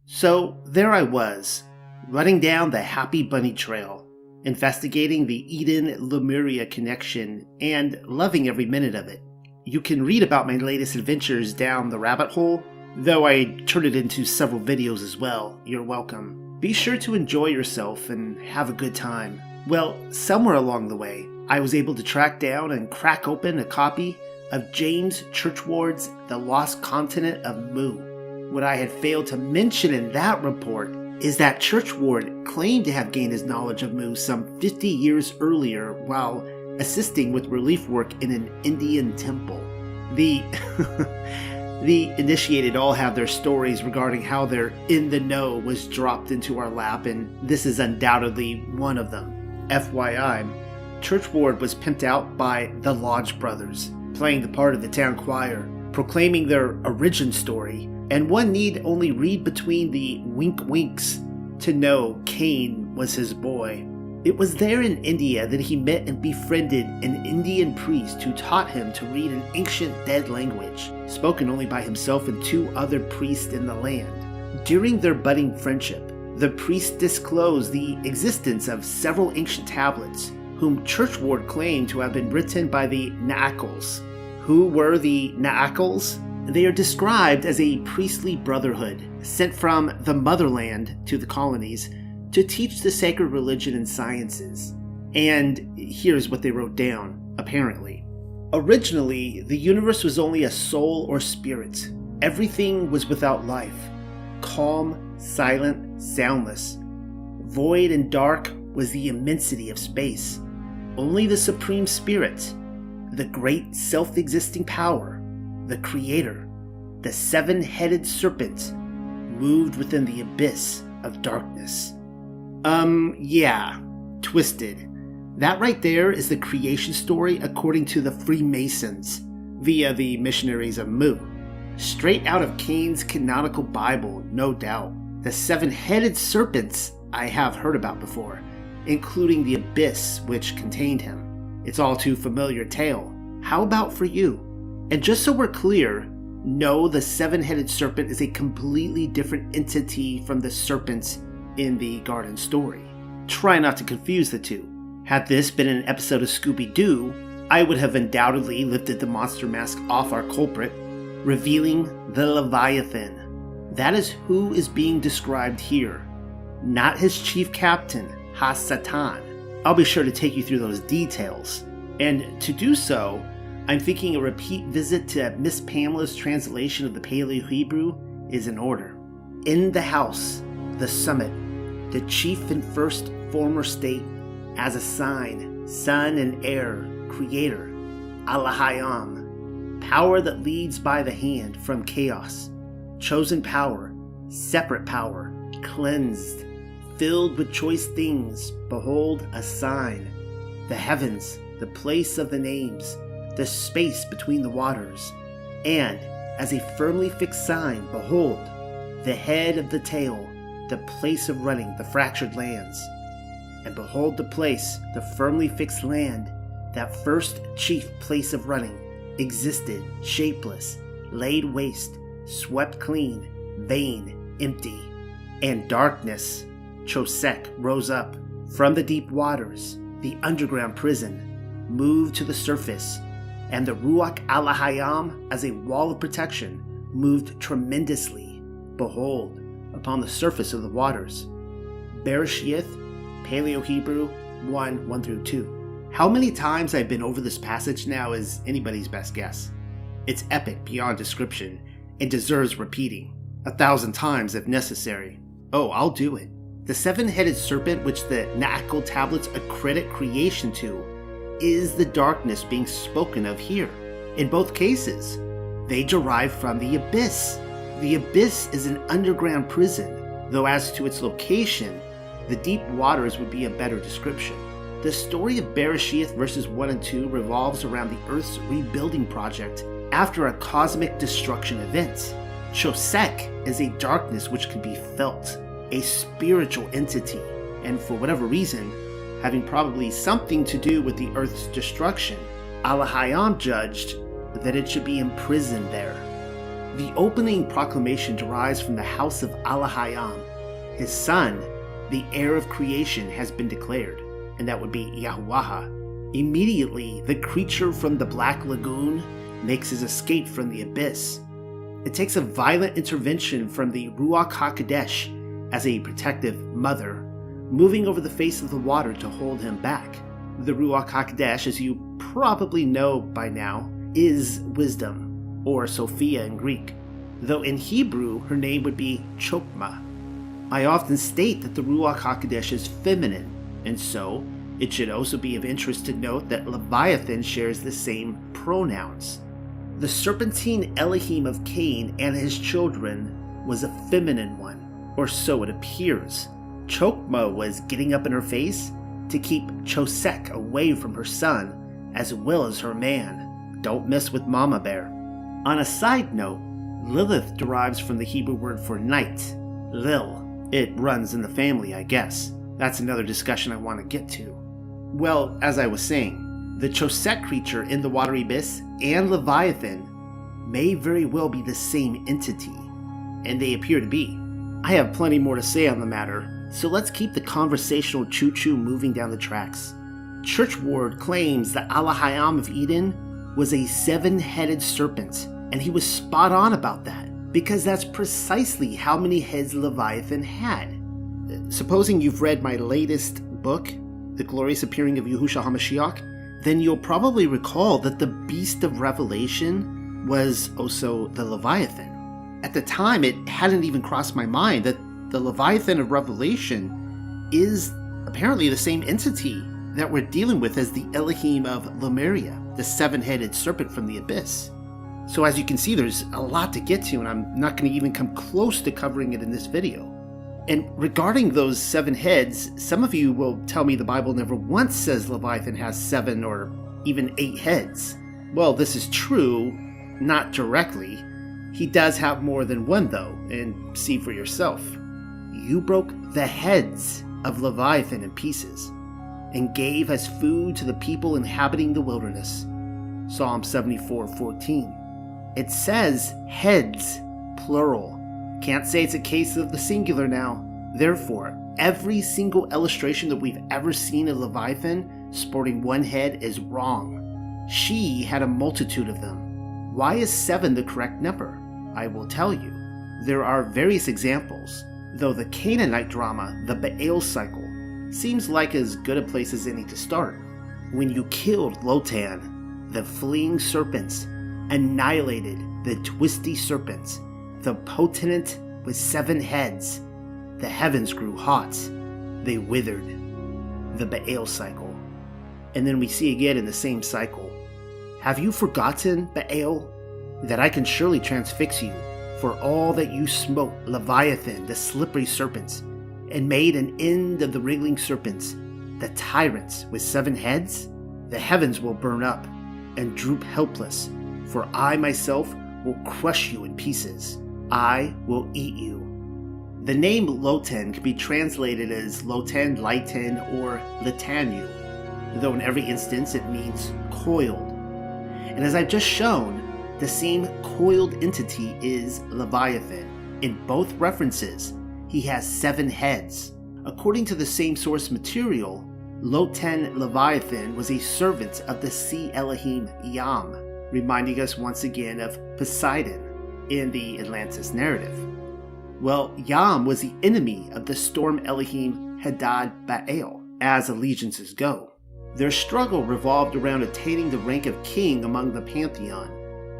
So there I was, running down the Happy Bunny Trail, investigating the Eden-Lemuria connection and loving every minute of it. You can read about my latest adventures down the rabbit hole, though I turned it into several videos as well. You're welcome. Be sure to enjoy yourself and have a good time. Well, somewhere along the way, I was able to track down and crack open a copy of James Churchward's The Lost Continent of Mu. What I had failed to mention in that report is that Churchward claimed to have gained his knowledge of Mu some 50 years earlier while assisting with relief work in an Indian temple. The initiated all have their stories regarding how their in the know was dropped into our lap, and this is undoubtedly one of them. FYI, Churchward was pimped out by the Lodge brothers, playing the part of the town choir, proclaiming their origin story, and one need only read between the wink winks to know Cain was his boy. It was there in India that he met and befriended an Indian priest who taught him to read an ancient dead language, spoken only by himself and two other priests in the land. During their budding friendship, the priest disclosed the existence of several ancient tablets, whom Churchward claimed to have been written by the Naakals. Who were the Naakals? They are described as a priestly brotherhood sent from the motherland to the colonies to teach the sacred religion and sciences. And here's what they wrote down, apparently. Originally, the universe was only a soul or spirit. Everything was without life. Calm, silent, soundless. Void and dark was the immensity of space. Only the Supreme Spirit, the great self-existing power, the Creator, the seven-headed serpent, moved within the abyss of darkness. Yeah, twisted. That right there is the creation story according to the Freemasons, via the missionaries of Mu. Straight out of Cain's canonical Bible, no doubt. The seven-headed serpents I have heard about before, including the abyss which contained him. It's all too familiar tale. How about for you? And just so we're clear, no, the seven-headed serpent is a completely different entity from the serpents in the garden story. Try not to confuse the two. Had this been an episode of Scooby-Doo, I would have undoubtedly lifted the monster mask off our culprit, revealing the Leviathan. That is who is being described here, not his chief captain, Ha-Satan. I'll be sure to take you through those details. And to do so, I'm thinking a repeat visit to Miss Pamela's translation of the Paleo-Hebrew is in order. In the house, the summit, the chief and first former state, as a sign, son and heir, creator, Alahayam, power that leads by the hand from chaos, chosen power, separate power, cleansed, filled with choice things, behold a sign, the heavens, the place of the names, the space between the waters, and, as a firmly fixed sign, behold, the head of the tail, the place of running the fractured lands. And behold the place, the firmly fixed land, that first chief place of running, existed, shapeless, laid waste, swept clean, vain, empty. And darkness, Chosek, rose up from the deep waters, the underground prison, moved to the surface, and the Ruach Alahayam, as a wall of protection, moved tremendously, behold, upon the surface of the waters. Bereshith, Paleo-Hebrew 1:1-2. How many times I've been over this passage now is anybody's best guess. It's epic beyond description and deserves repeating 1,000 times if necessary. Oh, I'll do it. The seven-headed serpent which the Naakal tablets accredit creation to is the darkness being spoken of here. In both cases, they derive from the abyss. The abyss is an underground prison, though as to its location, the deep waters would be a better description. The story of Bereshith verses 1 and 2 revolves around the Earth's rebuilding project after a cosmic destruction event. Chosek is a darkness which can be felt, a spiritual entity, and for whatever reason, having probably something to do with the Earth's destruction, Alahayam judged that it should be imprisoned there. The opening proclamation derives from the house of Alahayam. His son, the heir of creation, has been declared, and that would be Yahuwah. Immediately, the creature from the Black Lagoon makes his escape from the abyss. It takes a violent intervention from the Ruach HaKodesh as a protective mother, moving over the face of the water to hold him back. The Ruach HaKodesh, as you probably know by now, is wisdom, or Sophia in Greek, though in Hebrew her name would be Chokmah. I often state that the Ruach HaKodesh is feminine, and so it should also be of interest to note that Leviathan shares the same pronouns. The serpentine Elohim of Cain and his children was a feminine one, or so it appears. Chokmah was getting up in her face to keep Chosek away from her son, as well as her man. Don't mess with Mama Bear. On a side note, Lilith derives from the Hebrew word for night, Lil. It runs in the family, I guess. That's another discussion I want to get to. Well, as I was saying, the Chosek creature in the watery abyss and Leviathan may very well be the same entity, and they appear to be. I have plenty more to say on the matter, so let's keep the conversational choo-choo moving down the tracks. Churchward claims that Alahayam of Eden was a 7-headed serpent, and he was spot on about that, because that's precisely how many heads Leviathan had. Supposing you've read my latest book, The Glorious Appearing of Yahushua HaMashiach, then you'll probably recall that the Beast of Revelation was also the Leviathan. At the time, it hadn't even crossed my mind that the Leviathan of Revelation is apparently the same entity that we're dealing with as the Elohim of Lemuria, the 7-headed serpent from the abyss. So as you can see, there's a lot to get to, and I'm not going to even come close to covering it in this video. And regarding those 7 heads, some of you will tell me the Bible never once says Leviathan has 7 or even 8 heads. Well, this is true, not directly. He does have more than one though, and see for yourself. You broke the heads of Leviathan in pieces, and gave as food to the people inhabiting the wilderness. Psalm 74:14. It says heads, plural. Can't say it's a case of the singular now. Therefore, every single illustration that we've ever seen of Leviathan sporting one head is wrong. She had a multitude of them. Why is 7 the correct number? I will tell you. There are various examples, though the Canaanite drama, the Baal cycle, seems like as good a place as any to start. When you killed Lotan, the fleeing serpents annihilated the twisty serpents, the potentate with 7 heads. The heavens grew hot. They withered. The Baal cycle. And then we see again in the same cycle. Have you forgotten, Baal, that I can surely transfix you for all that you smote Leviathan, the slippery serpents, and made an end of the wriggling serpents, the tyrants with 7 heads? The heavens will burn up and droop helpless, for I myself will crush you in pieces. I will eat you. The name Lotan can be translated as Lotan, Lighten, or Litanu, though in every instance it means coiled. And as I've just shown, the same coiled entity is Leviathan. In both references, he has 7 heads. According to the same source material, Lotan Leviathan was a servant of the sea Elohim Yam, reminding us once again of Poseidon in the Atlantis narrative. Well, Yam was the enemy of the storm Elohim Hadad Baal, as allegiances go. Their struggle revolved around attaining the rank of king among the pantheon,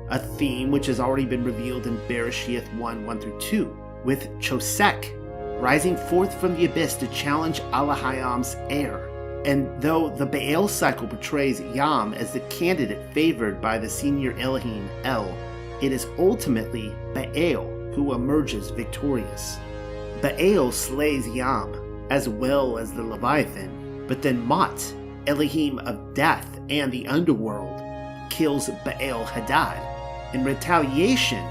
a theme which has already been revealed in Bereshith 1:1-2, with Chosek rising forth from the abyss to challenge Alahayam's heir. And though the Baal cycle portrays Yam as the candidate favored by the senior Elohim El, it is ultimately Baal who emerges victorious. Baal slays Yam, as well as the Leviathan, but then Mot, Elohim of death and the underworld, kills Baal Hadad. In retaliation,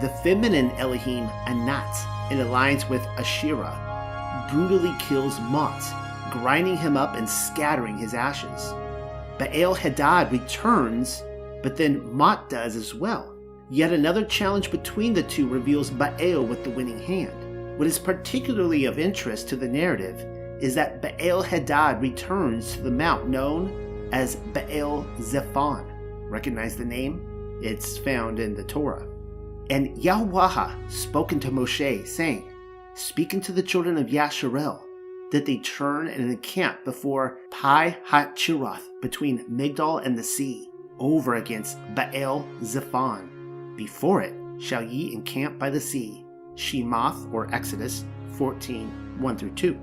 the feminine Elohim Anat, in alliance with Asherah, brutally kills Mot, grinding him up and scattering his ashes. Baal Hadad returns, but then Mot does as well. Yet another challenge between the two reveals Baal with the winning hand. What is particularly of interest to the narrative is that Baal Hadad returns to the mount known as Baal Zephon. Recognize the name? It's found in the Torah. And Yahuwah spoke unto Moshe, saying, Speak unto the children of Yasharel, that they turn and encamp before Pi Hachiroth, between Migdal and the sea, over against Baal Zephon. Before it shall ye encamp by the sea. Shemoth, or Exodus 14, 1-2.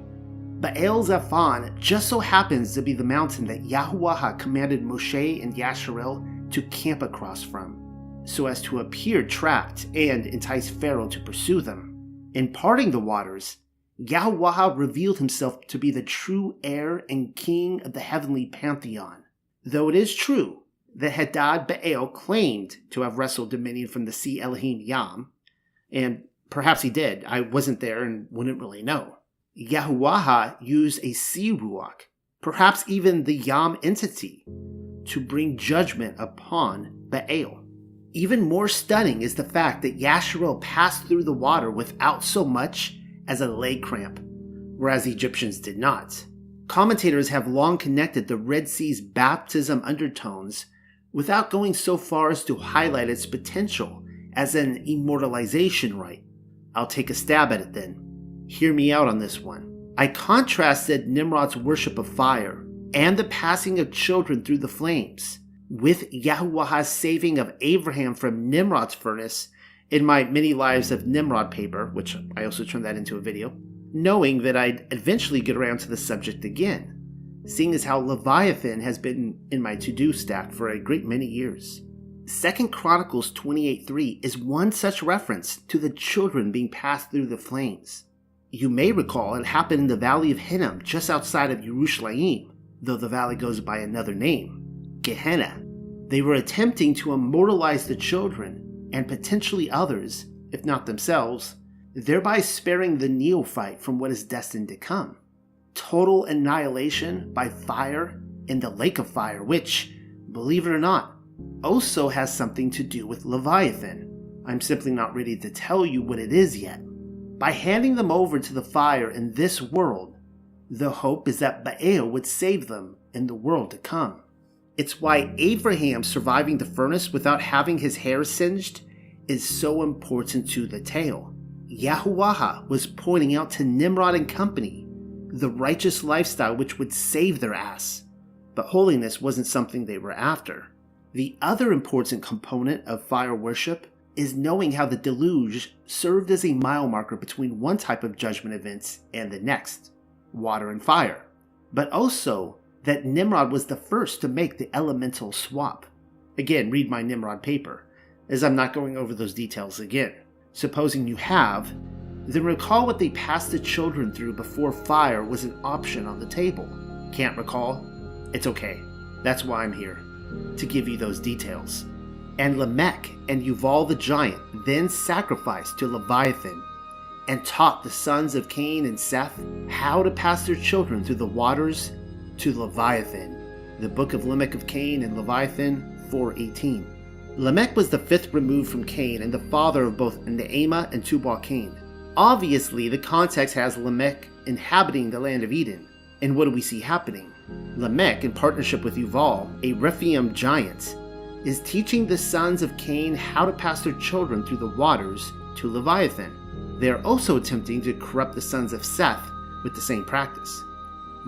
Baal Zephon just so happens to be the mountain that Yahuwah commanded Moshe and Yasharel to camp across from, so as to appear trapped and entice Pharaoh to pursue them. In parting the waters, Yahuwah revealed himself to be the true heir and king of the heavenly pantheon. Though it is true that Hadad Baal claimed to have wrestled dominion from the sea Elohim Yam, and perhaps he did, I wasn't there and wouldn't really know, Yahuwah used a sea ruach, perhaps even the Yam entity, to bring judgment upon Baal. Even more stunning is the fact that Yasharel passed through the water without so much as a leg cramp, whereas the Egyptians did not. Commentators have long connected the Red Sea's baptism undertones without going so far as to highlight its potential as an immortalization rite. I'll take a stab at it then. Hear me out on this one. I contrasted Nimrod's worship of fire and the passing of children through the flames with Yahuwah's saving of Abraham from Nimrod's furnace in my Many Lives of Nimrod paper, which I also turned that into a video, knowing that I'd eventually get around to the subject again, seeing as how Leviathan has been in my to-do stack for a great many years. 2 Chronicles 28:3 is one such reference to the children being passed through the flames. You may recall it happened in the Valley of Hinnom, just outside of Yerushalayim, though the valley goes by another name, Gehenna. They were attempting to immortalize the children, and potentially others, if not themselves, thereby sparing the neophyte from what is destined to come. Total annihilation by fire in the lake of fire, which, believe it or not, also has something to do with Leviathan. I'm simply not ready to tell you what it is yet. By handing them over to the fire in this world, the hope is that Baal would save them in the world to come. It's why Abraham surviving the furnace without having his hair singed is so important to the tale. Yahuwah was pointing out to Nimrod and company the righteous lifestyle which would save their ass, but holiness wasn't something they were after. The other important component of fire worship is knowing how the deluge served as a mile marker between one type of judgment events and the next, water and fire, but also that Nimrod was the first to make the elemental swap. Again, read my Nimrod paper, as I'm not going over those details again. Supposing you have, then recall what they passed the children through before fire was an option on the table. Can't recall? It's okay. That's why I'm here, to give you those details. And Lamech and Yuval the giant then sacrificed to Leviathan and taught the sons of Cain and Seth how to pass their children through the waters to Leviathan. The book of Lamech of Cain and Leviathan 4:18. Lamech was the fifth removed from Cain and the father of both Ne'emah and Tubal-Cain. Obviously, the context has Lamech inhabiting the land of Eden. And what do we see happening? Lamech, in partnership with Yuval, a Rephaim giant, is teaching the sons of Cain how to pass their children through the waters to Leviathan. They are also attempting to corrupt the sons of Seth with the same practice.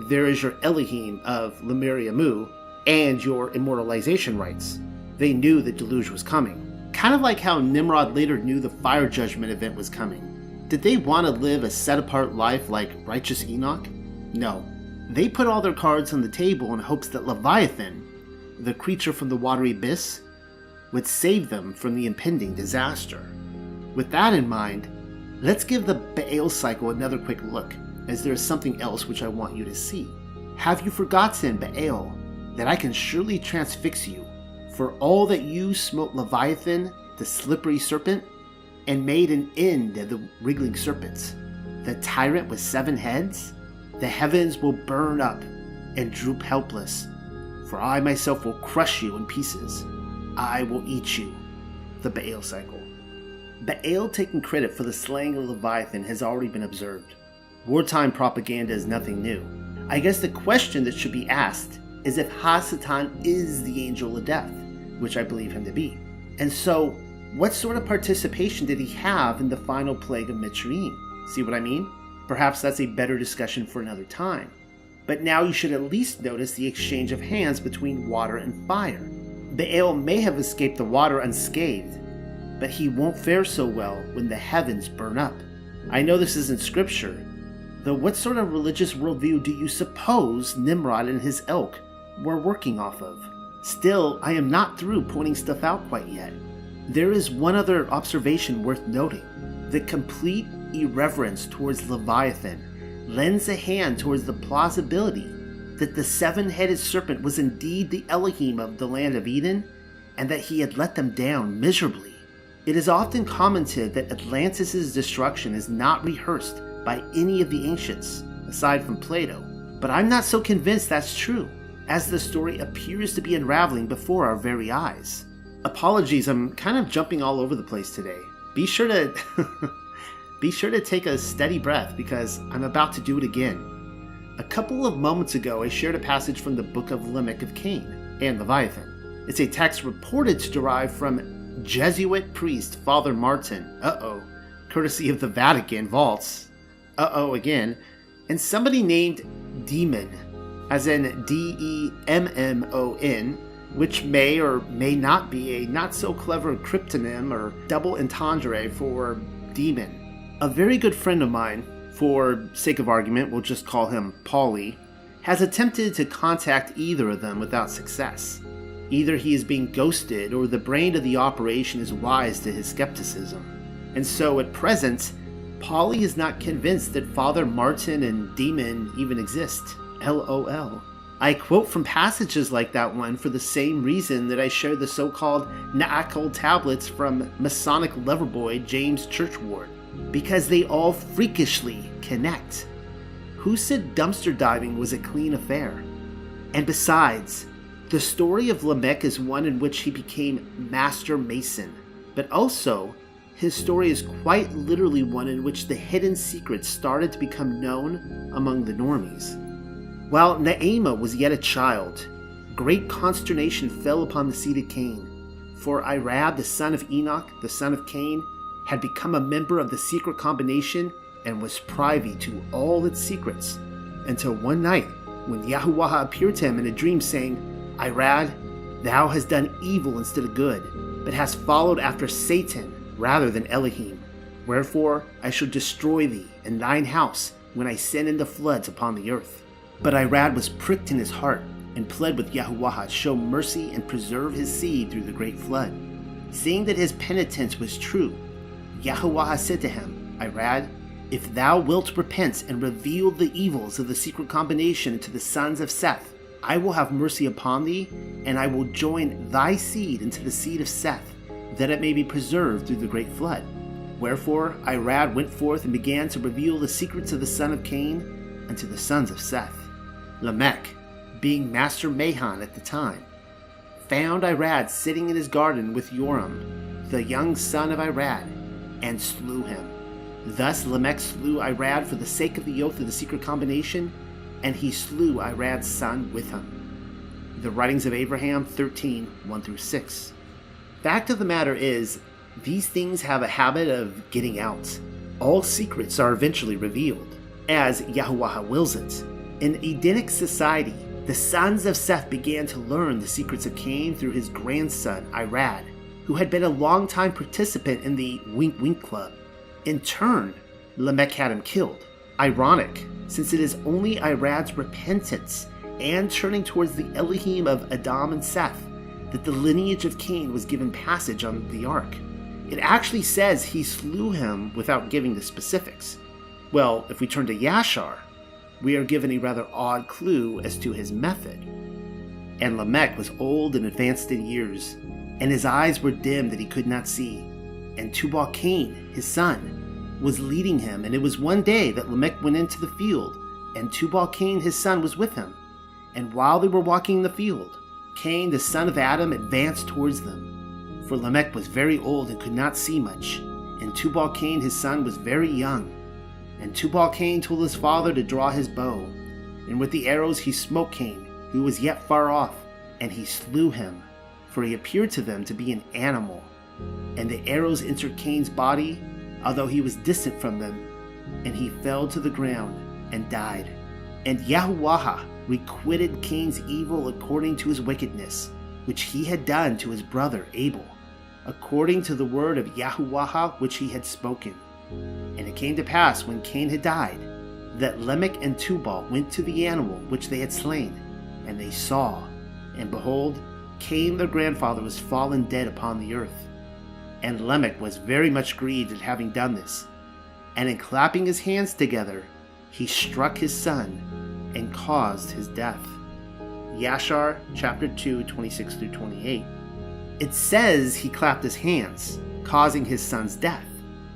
There is your Elohim of Lemuriamu and your immortalization rites. They knew the deluge was coming. Kind of like how Nimrod later knew the fire judgment event was coming. Did they want to live a set-apart life like righteous Enoch? No. They put all their cards on the table in hopes that Leviathan, the creature from the watery abyss, would save them from the impending disaster. With that in mind, let's give the Baal cycle another quick look, as there is something else which I want you to see. Have you forgotten, Baal, that I can surely transfix you, for all that you smote Leviathan, the slippery serpent, and made an end of the wriggling serpents, the tyrant with 7 heads? The heavens will burn up and droop helpless, for I myself will crush you in pieces. I will eat you. the Baal cycle. Baal taking credit for the slaying of Leviathan has already been observed. Wartime propaganda is nothing new. I guess the question that should be asked is if Ha-Satan is the angel of death, which I believe him to be. And so, what sort of participation did he have in the final plague of Mitzrayim? See what I mean? Perhaps that's a better discussion for another time. But now you should at least notice the exchange of hands between water and fire. Baal may have escaped the water unscathed, but he won't fare so well when the heavens burn up. I know this isn't scripture, though what sort of religious worldview do you suppose Nimrod and his ilk were working off of? Still, I am not through pointing stuff out quite yet. There is one other observation worth noting. The complete irreverence towards Leviathan lends a hand towards the plausibility that the seven-headed serpent was indeed the Elohim of the land of Eden, and that he had let them down miserably. It is often commented that Atlantis' destruction is not rehearsed by any of the ancients, aside from Plato, but I'm not so convinced that's true, as the story appears to be unraveling before our very eyes. Apologies, I'm kind of jumping all over the place today. Be sure to take a steady breath, because I'm about to do it again. A couple of moments ago, I shared a passage from the book of Lamech of Cain and Leviathan. It's a text reported to derive from Jesuit priest Father Martin, courtesy of the Vatican vaults, again, and somebody named Demon, as in D-E-M-M-O-N, which may or may not be a not-so-clever cryptonym or double entendre for demon. A very good friend of mine, for sake of argument we'll just call him Paulie, has attempted to contact either of them without success. Either he is being ghosted or the brain of the operation is wise to his skepticism. And so at present, Paulie is not convinced that Father Martin and Demon even exist. LOL. I quote from passages like that one for the same reason that I share the so-called Na'akol tablets from Masonic loverboy James Churchward, because they all freakishly connect. Who said dumpster diving was a clean affair? And besides, the story of Lamech is one in which he became Master Mason, but also his story is quite literally one in which the hidden secrets started to become known among the normies. While Naamah was yet a child, great consternation fell upon the seed of Cain, for Irad, the son of Enoch, the son of Cain, had become a member of the secret combination and was privy to all its secrets, until one night when Yahuwah appeared to him in a dream saying, Irad, thou hast done evil instead of good, but hast followed after Satan rather than Elohim. Wherefore I shall destroy thee and thine house when I send in the floods upon the earth. But Irad was pricked in his heart and pled with Yahuwah to show mercy and preserve his seed through the great flood. Seeing that his penitence was true, Yahuwah said to him, Irad, if thou wilt repent and reveal the evils of the secret combination to the sons of Seth, I will have mercy upon thee, and I will join thy seed into the seed of Seth, that it may be preserved through the great flood. Wherefore Irad went forth and began to reveal the secrets of the son of Cain unto the sons of Seth. Lamech, being Master Mahan at the time, found Irad sitting in his garden with Joram, the young son of Irad, and slew him. Thus Lamech slew Irad for the sake of the oath of the secret combination, and he slew Irad's son with him. The Writings of Abraham 13, 1-6. Fact of the matter is, these things have a habit of getting out. All secrets are eventually revealed, as Yahuwah wills it. In Edenic society, the sons of Seth began to learn the secrets of Cain through his grandson, Irad, who had been a long-time participant in the Wink Wink Club. In turn, Lamech had him killed. Ironic, since it is only Irad's repentance and turning towards the Elohim of Adam and Seth that the lineage of Cain was given passage on the ark. It actually says he slew him without giving the specifics. Well, if we turn to Yashar, we are given a rather odd clue as to his method. And Lamech was old and advanced in years, and his eyes were dim that he could not see. And Tubal Cain, his son, was leading him, and it was one day that Lamech went into the field, and Tubal Cain, his son, was with him. And while they were walking in the field, Cain, the son of Adam, advanced towards them. For Lamech was very old and could not see much, and Tubal-Cain his son was very young. And Tubal-Cain told his father to draw his bow, and with the arrows he smote Cain, who was yet far off, and he slew him, for he appeared to them to be an animal. And the arrows entered Cain's body, although he was distant from them, and he fell to the ground and died. And Yahuwah requited Cain's evil according to his wickedness, which he had done to his brother Abel, according to the word of Yahuwah which he had spoken. And it came to pass, when Cain had died, that Lamech and Tubal went to the animal which they had slain, and they saw, and behold, Cain their grandfather was fallen dead upon the earth. And Lamech was very much grieved at having done this, and in clapping his hands together, he struck his son and caused his death. Yashar chapter 2, 26 through 28. It says he clapped his hands, causing his son's death.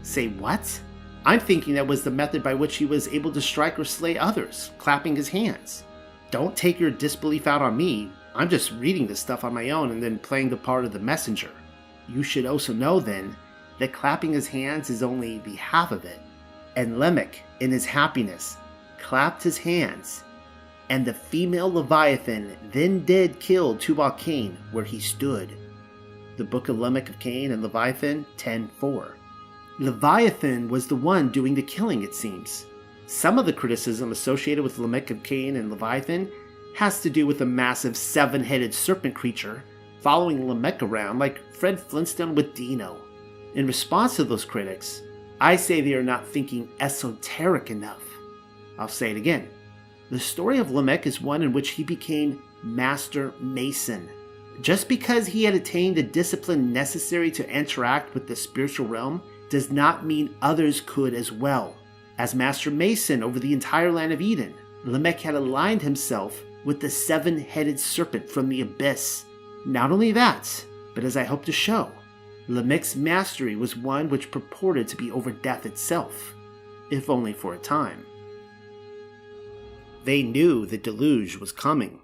Say what? I'm thinking that was the method by which he was able to strike or slay others, clapping his hands. Don't take your disbelief out on me. I'm just reading this stuff on my own and then playing the part of the messenger. You should also know then that clapping his hands is only the half of it. And Lamech, in his happiness, clapped his hands, and the female Leviathan then did kill Tubal-Cain where he stood. The book of Lamech of Cain and Leviathan 10:4. Leviathan was the one doing the killing, it seems. Some of the criticism associated with Lamech of Cain and Leviathan has to do with a massive 7-headed serpent creature following Lamech around like Fred Flintstone with Dino. In response to those critics, I say they are not thinking esoteric enough. I'll say it again. The story of Lamech is one in which he became Master Mason. Just because he had attained the discipline necessary to interact with the spiritual realm does not mean others could as well. As Master Mason over the entire land of Eden, Lamech had aligned himself with the 7-headed serpent from the abyss. Not only that, but as I hope to show, Lamech's mastery was one which purported to be over death itself, if only for a time. They knew the deluge was coming.